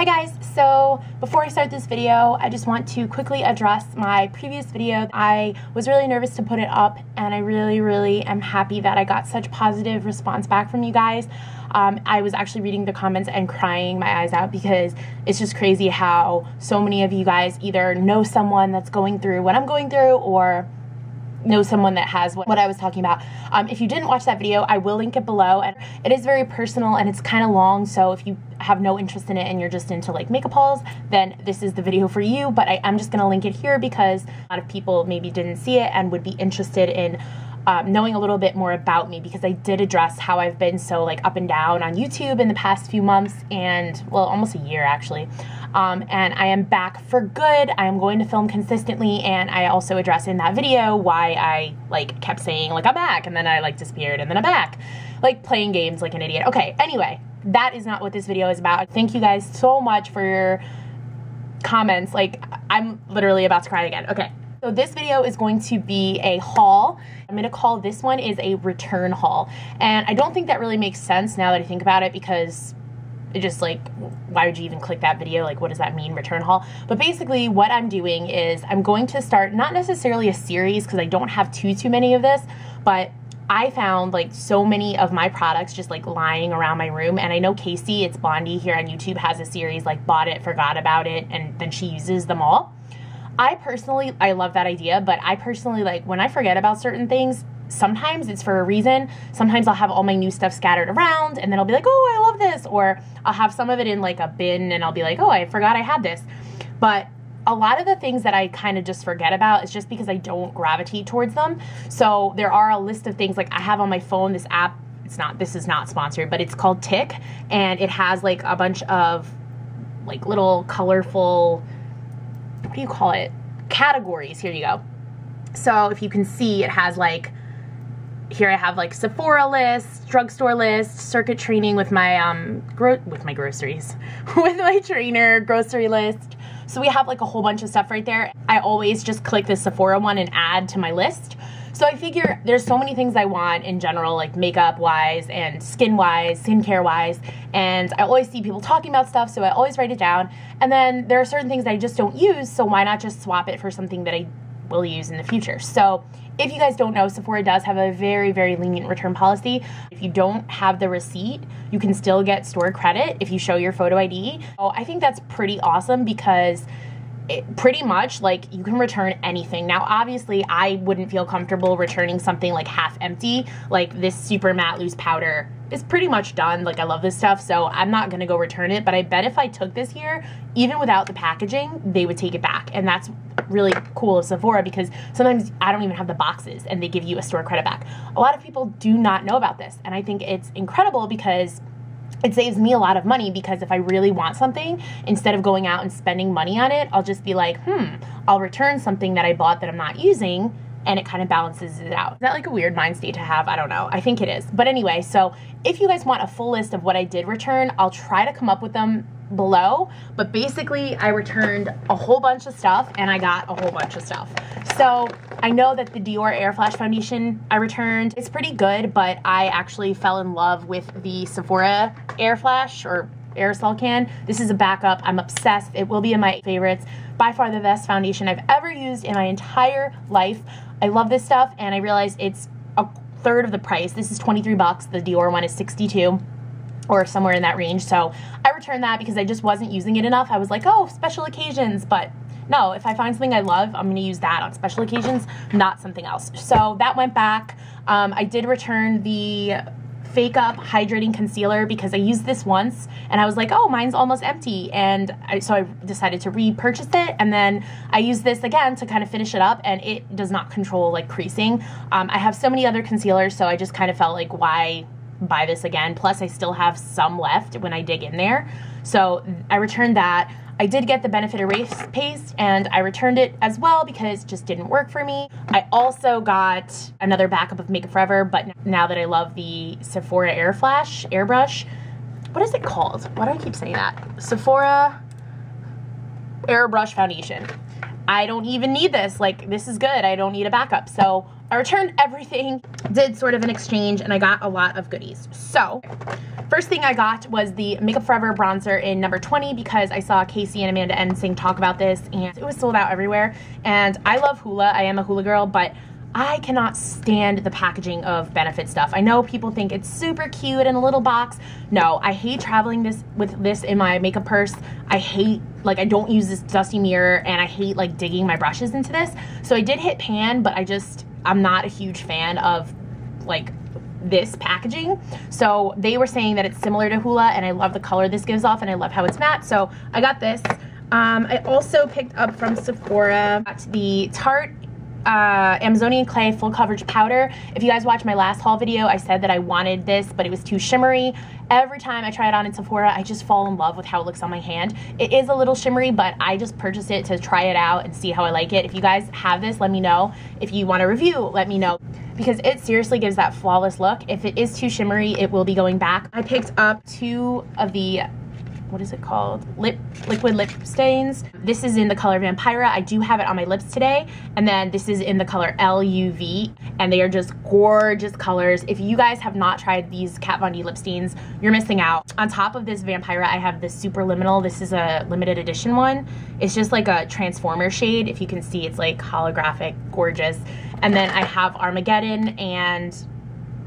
Hi guys, so before I start this video, I just want to quickly address my previous video. I was really nervous to put it up, and I really am happy that I got such positive response back from you guys. I was actually reading the comments and crying my eyes out because it's just crazy how so many of you guys either know someone that's going through what I'm going through or know someone that has what I was talking about. If you didn't watch that video, I will link it below, and it is very personal and it's kind of long, so if you have no interest in it and you're just into like makeup hauls, then this is the video for you. But I'm just gonna link it here because a lot of people maybe didn't see it and would be interested in knowing a little bit more about me, because I did address how I've been so like up and down on YouTube in the past few months, and well, almost a year actually. And I am back for good. I am going to film consistently, and I also address in that video why I like kept saying like I'm back, and then I like disappeared, and then I'm back, like playing games like an idiot. Okay, anyway, that is not what this video is about. Thank you guys so much for your comments. Like, I'm literally about to cry again. Okay. So this video is going to be a haul. I'm going to call this one is a return haul. And I don't think that really makes sense now that I think about it, because it just like, why would you even click that video? Like, what does that mean, return haul? But basically what I'm doing is I'm going to start not necessarily a series, because I don't have too many of this, but I found like so many of my products just like lying around my room. And I know Casey, it's Blondie here on YouTube, has a series like bought it, forgot about it, and then she uses them all. I love that idea, but I personally, like, when I forget about certain things, sometimes it's for a reason. Sometimes I'll have all my new stuff scattered around, and then I'll be like, oh, I love this, or I'll have some of it in like a bin, and I'll be like, oh, I forgot I had this. But a lot of the things that I kind of just forget about is just because I don't gravitate towards them. So there are a list of things, like I have on my phone this app, this is not sponsored, but it's called Tick, and it has like a bunch of like little colorful, what do you call it, categories. Here you go. So if you can see, it has like, here I have like Sephora list, drugstore list, circuit training with my groceries, with my trainer, grocery list. So we have like a whole bunch of stuff right there. I always just click the Sephora one and add to my list. So I figure there's so many things I want in general, like makeup wise and skin wise, skincare wise, and I always see people talking about stuff, so I always write it down. And then there are certain things I just don't use, so why not just swap it for something that I will use in the future? So if you guys don't know, Sephora does have a very lenient return policy. If you don't have the receipt, you can still get store credit if you show your photo ID. So I think that's pretty awesome, because pretty much like you can return anything. Now obviously I wouldn't feel comfortable returning something like half empty, like this super matte loose powder is pretty much done. Like, I love this stuff, so I'm not gonna go return it, but I bet if I took this here, even without the packaging, they would take it back. And that's really cool of Sephora, because sometimes I don't even have the boxes and they give you a store credit back. A lot of people do not know about this, and I think it's incredible because it saves me a lot of money, because if I really want something, instead of going out and spending money on it, I'll just be like, I'll return something that I bought that I'm not using, and it kind of balances it out. Is that like a weird mind state to have? I don't know. I think it is. But anyway, so if you guys want a full list of what I did return, I'll try to come up with them below. But basically, I returned a whole bunch of stuff, and I got a whole bunch of stuff. So I know that the Dior Air Flash foundation I returned, it's pretty good, but I actually fell in love with the Sephora Air Flash or aerosol can. This is a backup. I'm obsessed. It will be in my favorites. By far the best foundation I've ever used in my entire life. I love this stuff, and I realized it's a third of the price. This is 23 bucks. The Dior one is 62 or somewhere in that range. So I returned that because I just wasn't using it enough. I was like, oh, special occasions, but no, if I find something I love, I'm gonna use that on special occasions, not something else. So that went back. I did return the Fake Up Hydrating Concealer because I used this once and I was like, oh, mine's almost empty, and so I decided to repurchase it, and then I used this again to kind of finish it up, and it does not control like creasing. I have so many other concealers, so I just kind of felt like, why buy this again? Plus I still have some left when I dig in there, so I returned that. I did get the Benefit Erase Paste, and I returned it as well because it just didn't work for me. I also got another backup of Make Up Forever, but now that I love the Sephora Air Flash Airbrush, what is it called? Why do I keep saying that? Sephora Airbrush Foundation. I don't even need this. Like, this is good. I don't need a backup. So I returned everything, did sort of an exchange, and I got a lot of goodies. So, first thing I got was the Makeup Forever bronzer in number 20 because I saw Casey and Amanda Ensing talk about this, and it was sold out everywhere. And I love Haullll. I am a Haullll girl, but I cannot stand the packaging of Benefit stuff. I know people think it's super cute in a little box. No, I hate traveling with this in my makeup purse. I hate, like, I don't use this dusty mirror, and I hate, like, digging my brushes into this. So I did hit pan, but I'm not a huge fan of, like, this packaging. So they were saying that it's similar to Haullll, and I love the color this gives off, and I love how it's matte. So I got this. I also picked up from Sephora the Tarte Amazonian Clay Full Coverage Powder. If you guys watched my last haul video, I said that I wanted this, but it was too shimmery. Every time I try it on in Sephora, I just fall in love with how it looks on my hand. It is a little shimmery, but I just purchased it to try it out and see how I like it. If you guys have this, let me know. If you want a review, let me know, because it seriously gives that flawless look. If it is too shimmery, it will be going back. I picked up 2 of the, what is it called? Liquid lip stains. This is in the color Vampira. I do have it on my lips today. And then this is in the color LUV. And they are just gorgeous colors. If you guys have not tried these Kat Von D lip stains, you're missing out. On top of this Vampira, I have this Super Liminal. This is a limited edition one. It's just like a Transformer shade. If you can see, it's like holographic, gorgeous. And then I have Armageddon and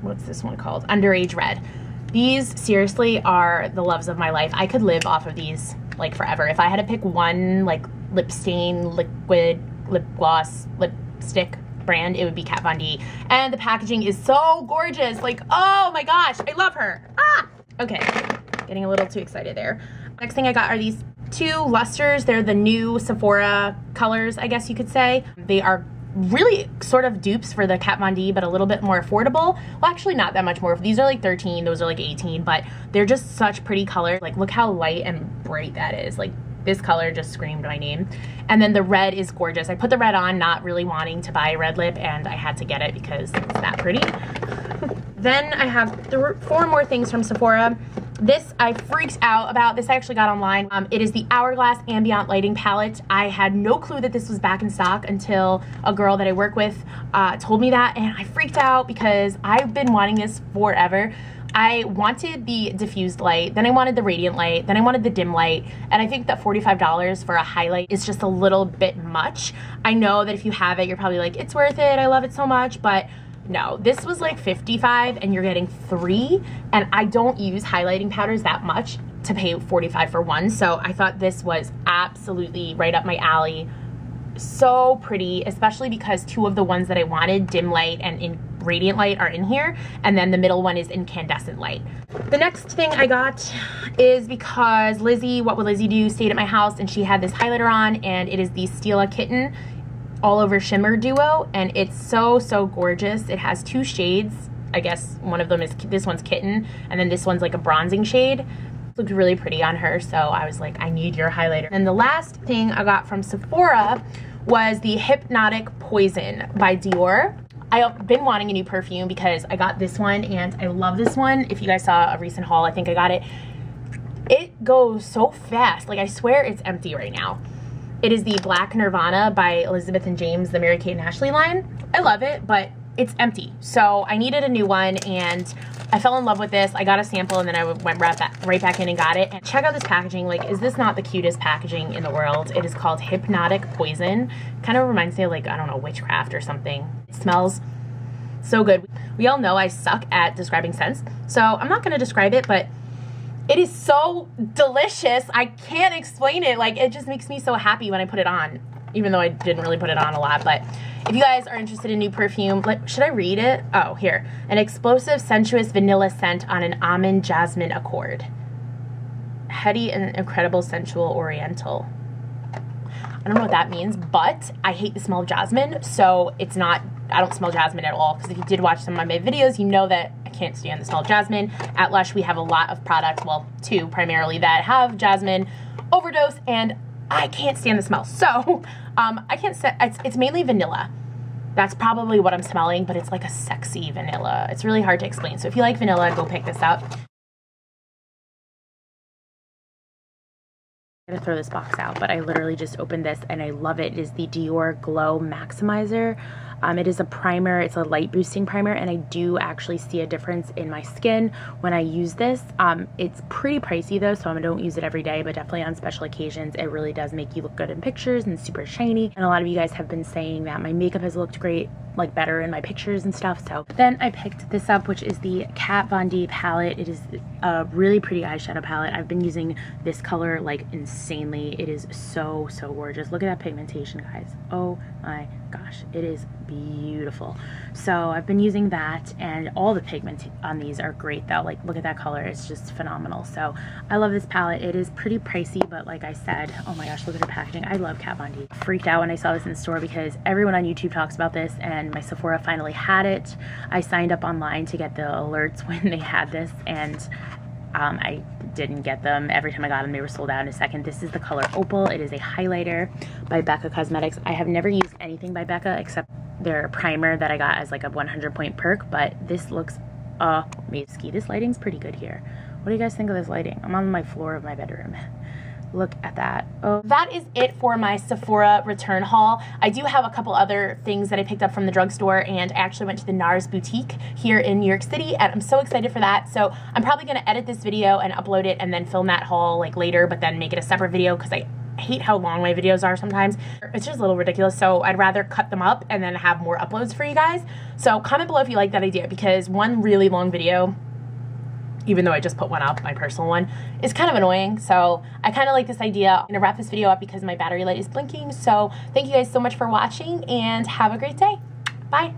what's this one called? Underage Red. These seriously are the loves of my life. I could live off of these like forever. If I had to pick one like lip stain, liquid, lip gloss, lipstick brand, it would be Kat Von D. And the packaging is so gorgeous. Like, oh my gosh, I love her. Ah! Okay, getting a little too excited there. Next thing I got are these 2 lusters. They're the new Sephora colors, I guess you could say. They are really sort of dupes for the Kat Von D, but a little bit more affordable. Well, actually not that much more. These are like 13, those are like 18, but they're just such pretty colors. Like, look how light and bright that is. Like, this color just screamed my name. And then the red is gorgeous. I put the red on not really wanting to buy a red lip, and I had to get it because it's that pretty. Then I have 4 more things from Sephora. This I freaked out about. This I actually got online. It is the Hourglass Ambient Lighting Palette. I had no clue that this was back in stock until a girl that I work with told me that, and I freaked out because I've been wanting this forever. I wanted the diffused light, then I wanted the radiant light, then I wanted the dim light, and I think that $45 for a highlight is just a little bit much. I know that if you have it, you're probably like, it's worth it, I love it so much, but no, this was like $55 and you're getting 3, and I don't use highlighting powders that much to pay $45 for one, so I thought this was absolutely right up my alley. So pretty, especially because 2 of the ones that I wanted, dim light and in radiant light, are in here, and then the middle one is incandescent light. The next thing I got is because Lizzie, What Would Lizzie Do, stayed at my house and she had this highlighter on, and it is the Stila Kitten All Over Shimmer Duo, and it's so gorgeous. It has 2 shades. I guess one of them is, this one's Kitten, and then this one's like a bronzing shade. Looked really pretty on her, so I was like, I need your highlighter. And the last thing I got from Sephora was the Hypnotic Poison by Dior. I've been wanting a new perfume because I got this one and I love this one. If you guys saw a recent haul, I think I got it. It goes so fast. Like, I swear it's empty right now. It is the Black Nirvana by Elizabeth and James, the Mary-Kate and Ashley line. I love it, but it's empty. So I needed a new one, and I fell in love with this. I got a sample, and then I went right back in and got it. And check out this packaging. Like, is this not the cutest packaging in the world? It is called Hypnotic Poison. Kind of reminds me of, like, I don't know, witchcraft or something. It smells so good. We all know I suck at describing scents, so I'm not gonna describe it, but it is so delicious. I can't explain it. Like, it just makes me so happy when I put it on, even though I didn't really put it on a lot. But if you guys are interested in new perfume, should I read it? Oh, here. An explosive, sensuous vanilla scent on an almond jasmine accord. Heady and incredible sensual oriental. I don't know what that means, but I hate the smell of jasmine, so it's not, I don't smell jasmine at all, because if you did watch some of my videos, you know that I can't stand the smell of jasmine. At Lush, we have a lot of products, well, 2 primarily, that have jasmine overdose, and I can't stand the smell. So, I can't say, it's mainly vanilla. That's probably what I'm smelling, but it's like a sexy vanilla. It's really hard to explain. So if you like vanilla, go pick this up. I'm gonna throw this box out, but I literally just opened this and I love it. It is the Dior Glow Maximizer. It is a primer. It's a light boosting primer, and I do actually see a difference in my skin when I use this. It's pretty pricey though, so I don't use it every day, but definitely on special occasions it really does make you look good in pictures and super shiny. And a lot of you guys have been saying that my makeup has looked great, like better in my pictures and stuff. So then I picked this up, which is the Kat Von D palette. It is a really pretty eyeshadow palette. I've been using this color like insanely. It is so gorgeous. Look at that pigmentation, guys. Oh my gosh, it is beautiful. So I've been using that, and all the pigments on these are great though. Like, look at that color, it's just phenomenal. So I love this palette. It is pretty pricey, but like I said, oh my gosh, look at the packaging. I love Kat Von D. Freaked out when I saw this in the store because everyone on YouTube talks about this, and my Sephora finally had it. I signed up online to get the alerts when they had this, and I didn't get them. Every time I got them, they were sold out in a second. This is the color Opal. It is a highlighter by Becca Cosmetics. I have never used anything by Becca except their primer that I got as like a 100-point perk, but this looks amazing. This lighting's pretty good here. What do you guys think of this lighting? I'm on my floor of my bedroom. Look at that. Oh, that is it for my Sephora return haul. I do have a couple other things that I picked up from the drugstore, and I actually went to the NARS boutique here in New York City, and I'm so excited for that. So I'm probably going to edit this video and upload it and then film that haul like later, but then make it a separate video because I hate how long my videos are sometimes. It's just a little ridiculous, so I'd rather cut them up and then have more uploads for you guys. So comment below if you like that idea, because one really long video, even though I just put one up, my personal one, is kind of annoying. So I kind of like this idea. I'm gonna wrap this video up because my battery light is blinking. So thank you guys so much for watching, and have a great day. Bye.